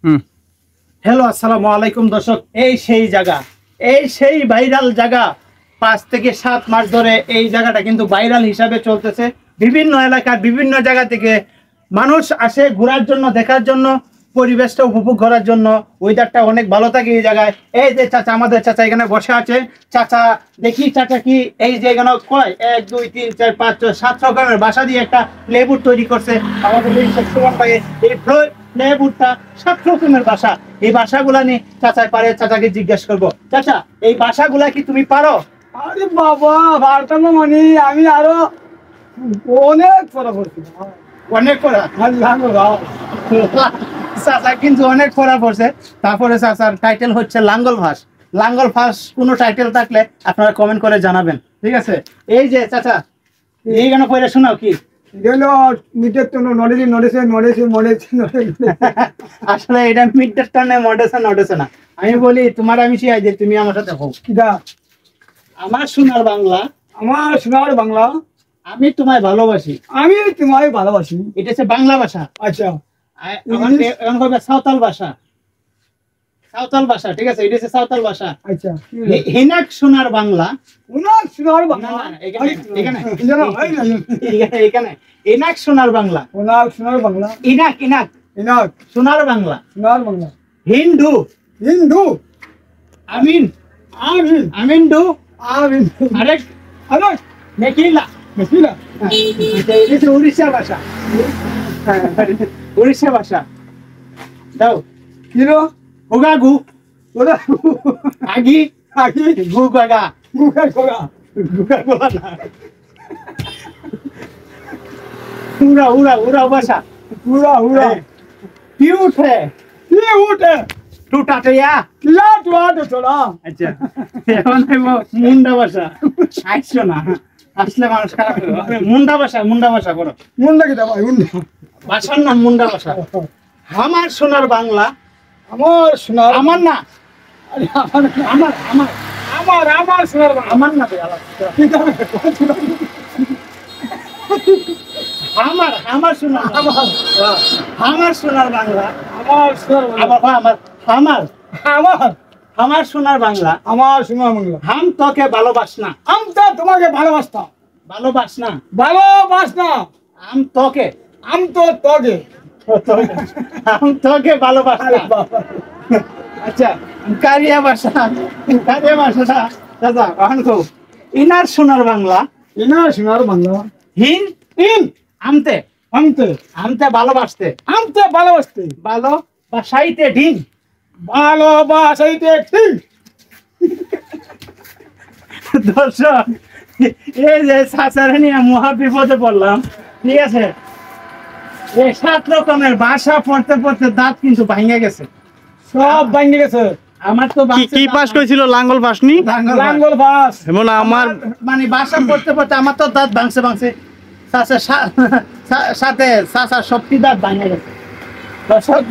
Hello, আসসালামু আলাইকুম দর্শক। এই সেই জায়গা, এই সেই ভাইরাল জায়গা। 5 থেকে 7 মাস ধরে এই জায়গাটা কিন্তু ভাইরাল হিসাবে চলতেছে। বিভিন্ন এলাকার বিভিন্ন জায়গা থেকে মানুষ আসে ঘোরার জন্য, দেখার জন্য, পরিবেশটা উপভোগ করার জন্য। ওয়েদারটা অনেক ভালো থাকে এই জায়গায়। এই যে চাচা, আমাদের চাচা এখানে বসে আছে। চাচা, দেখি চাচা কি এই যে এখানে কয় 1 2 3 4 5 6 7 রকমের বাসা দিয়ে একটা লেবুর তৈরি করছে আমাদের এই লেবুরটা 7 রকমের বাসা। এই বাসাগুলা নিয়ে চাচাই পারে, চাচাকে জিজ্ঞেস করবো। চাচা, এই বাসাগুলা কি তুমি পারো? আরে বাবা, পারতাম না মানে আমি আরো অনেক পড়া পড়ছি, অনেক পড়া। চাচা কিন্তু অনেক পড়া পড়ছে। তারপরে চাচার টাইটেল হচ্ছে লাঙ্গল ভাস। লাঙ্গল ভাস কোনো টাইটেল থাকলে আপনারা কমেন্ট করে জানাবেন, ঠিক আছে? এই যে চাচা, এই গান পড়ে শোনাও কি আসলে এটা মিডের টানে নডেছে না। আমি বলি তোমার, আমি শিখাই দিই, তুমি আমার সাথে হোক। আমার সোনার বাংলা, আমার সোনার বাংলা, আমি তোমায় ভালোবাসি, আমি তোমায় ভালোবাসি। এটা হচ্ছে বাংলা ভাষা। আচ্ছা, সাঁওতাল ভাষা, সাঁওতাল ভাষা, ঠিক আছে? এটা হচ্ছে সাঁওতাল ভাষা। আচ্ছা, হিনাক সোনার বাংলা, উনার সোনার বাংলা, এখানে ইনাক সোনার বাংলা, উনার সোনার বাংলা, ইনাক ইনাক ইনাক সোনার বাংলা, সোনার বাংলা, হিন্দু হিন্দু, আমিন আমিন, আমিন ডু, আমিন, আরেক আরেক মেকিলা, মেকিলা। এটা হচ্ছে উড়িষ্যা ভাষা। উড়িষ্যা ভাষা দাও। হিরো ওগাগু, ওরা আগি আগে গু গাগা, গুগা গোগা, গুগা গোলা না, উড়া উড়া উড়া ভাষা। পুরা উড়া কিউট হে কি উঠে টুটাটিয়া। কিলা টুয়া তো চলা। আচ্ছা, এখন মুন্ডা ভাষা। আসছো না, আসলে মানুষ খারাপ হবে। মুন্ডা ভাষা, মুন্ডা ভাষা করো। মুন্ডা কি ভাই মুন্ডা, ভাষার নাম মুন্ডা ভাষা। আমার সোনার বাংলা, আমার সোনার, আমার না, আরে আমার আমার আমার আমার আমার সোনার বাংলা, আমার না ভাই, আলাদা। আমার আমার সোনার বাংলা, আমার সোনার বাংলা, আমার সোনার বাংলা, আমার আমার আমার আমার সোনার বাংলা। আমার সোনার বাংলা। হাম তোকে ভালোবাস না, আমি তো তোমাকে ভালোবাসতাম, ভালোবাস না, ভালোবাস না, আম তোকে, আমি তো তোকে, আম তোকে ভালোবাস না। আচ্ছা, কারিয়া ভাষা, কারিয়া ভাষাটা দাদা কখন কো। ইনার সোনার বাংলা, এনার সোনার বাংলা, হিন ইন আমতে, আমতে, আমতে ভালোবাসতে, আমতে ভালোবাসতে, ভালোবাসাইতে ঢিং, ভালোবাসাইতে ঠিক। দর্শক, এই যে চাচারে নিয়ে মহা বিপদে পড়লাম, ঠিক আছে? এই 7 রকমের ভাষা পড়তে পড়তে দাঁত কিন্তু ভাঙে গেছে সব ভাঙে গেছে। আমার। তো কি পাস করেছিল লাঙ্গল পাসনি লাঙ্গল বাস এমন আমার মানে ভাষা পড়তে পড়তে আমার তো দাঁত ভাঙছে ভাঙছে। চাচা সাথে চাচা সবটি দাঁত ভাঙে গেছে দর্শক।